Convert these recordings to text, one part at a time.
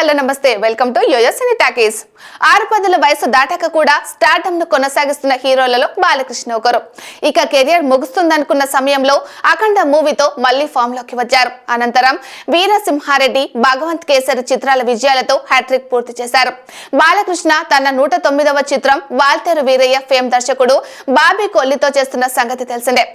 Hello నమస్తే welcome to YoYo cine talkies. 6 వయసు దాటాక కూడా స్టార్డమ్ ను కొనసాగిస్తున్న హీరోలలో బాలకృష్ణ ఒకరు. ఇక కెరియర్ ముగుస్తుందనుకున్న సమయంలో అఖండ మూవీతో మళ్లీ ఫామ్ లోకి వచ్చారు. అనంతరం వీరసింహారెడ్డి, భగవంత్ కేసరి చిత్రాల విజయాలతో హ్యాట్రిక్ పూర్తి చేశారు. బాలకృష్ణ తన 109వ చిత్రం వాల్తేరు వీరయ్య ఫేమ్ దర్శకుడు బాబీ కొల్లితో చేస్తున్న సంగతి తెలిసిందే.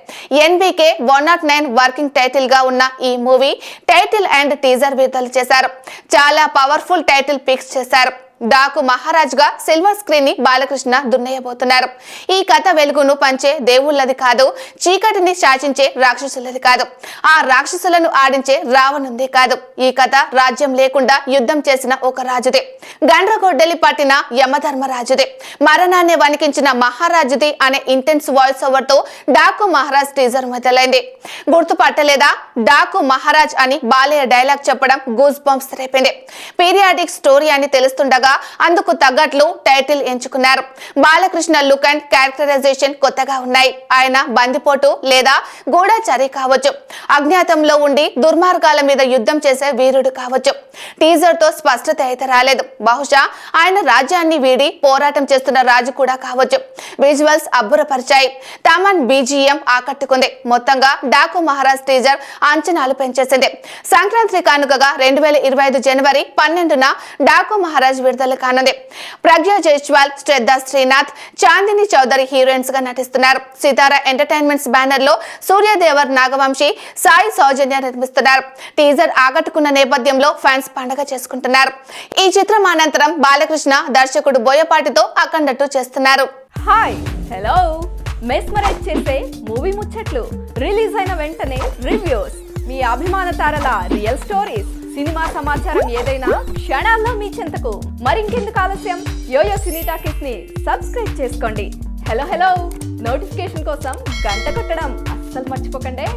ఎన్బీకే 109 వర్కింగ్ టైటిల్ గా ఉన్న ఈ మూవీ టైటిల్ అండ్ టీజర్ విడుదల చేశారు. చాలా పవర్ఫుల్ టైటిల్ పిక్స్ చేశారు. డాకు మహారాజ్ గా సిల్వర్ స్క్రీన్ ని బాలకృష్ణ దున్నేయబోతున్నారు. ఈ కథ వెలుగును పంచే దేవుళ్ళది కాదు, చీకటిని శాసించే రాక్షసులది కాదు, ఆ రాక్షసులను ఆడించే రావణుంది కాదు. ఈ కథ రాజ్యం లేకుండా యుద్ధం చేసిన ఒక రాజుదే, గండ్రగొడ్డలి పట్టిన యమధర్మరాజుదే, మరణాన్ని వణికించిన మహారాజుది అనే ఇంటెన్స్ వాయిస్ ఓవర్ తో డాకు మహారాజ్ టీజర్ మొదలైంది. గుర్తుపట్టలేదా? డాకు మహారాజ్ అని బాలయ్య డైలాగ్ చెప్పడం గూస్ బంప్స్ రేపింది. పీరియాడిక్ స్టోరీ అని తెలుస్తుండగా అందుకు తగ్గట్లు టైటిల్ ఎంచుకున్నారు. బాలకృష్ణ లుక్ అండ్ క్యారెక్టరైజేషన్ కొత్తగా ఉన్నాయి. ఆయన బందిపోటు లేదా గూఢచారి కావచ్చు, అజ్ఞాతంలో ఉండి దుర్మార్గాల మీద యుద్ధం చేసే వీరుడు కావచ్చు. టీజర్ తో స్పష్టత అయితే రాలేదు. బహుశా ఆయన రాజ్యాన్ని వీడి పోరాటం చేస్తున్న రాజు కూడా కావచ్చు. విజువల్స్ అబ్బురపరిచాయి. తమన్ బీజీఎం ఆకట్టుకుంది. మొత్తంగా డాకు మహారాజ్ టీజర్ అంచనాలు పెంచేసింది. సంక్రాంతి కానుకగా 2025 జనవరి 12న డాకు మహారాజ్ విడుదల కానుంది. ప్రజ్ఞా జైస్వాల్, శ్రద్ధా శ్రీనాథ్, చాందిని చౌదరి హీరోయిన్స్ గా నటిస్తున్నారు. సితారా ఎంటర్టైన్మెంట్స్ బ్యానర్ లో సూర్యదేవర్, నాగవంశీ, సాయి సౌజన్య నిర్మిస్తున్నారు. టీజర్ ఆకట్టుకున్న నేపథ్యంలో ఫ్యాన్స్ పండగ చేసుకుంటున్నారు. ఈ చిత్రం అనంతరం బాలకృష్ణ దర్శకుడు బోయపాటితో అఖండ 2 చేస్తున్నారు. హాయ్ హలో మెస్మరైజ్ చేసే మూవీ ముచ్చట్లు, రిలీజ్ అయిన వెంటనే రివ్యూస్, మీ అభిమాన తారల రియల్ స్టోరీస్, సినిమా సమాచారం ఏదైనా క్షణాల్లో మీ చెంతకు. మరింకెందుకు ఆలస్యం, యోయో సినీ టాకీస్ ని సబ్స్క్రైబ్ చేసుకోండి. హలో నోటిఫికేషన్ కోసం గంట కొట్టడం అస్సలు మర్చిపోకండి.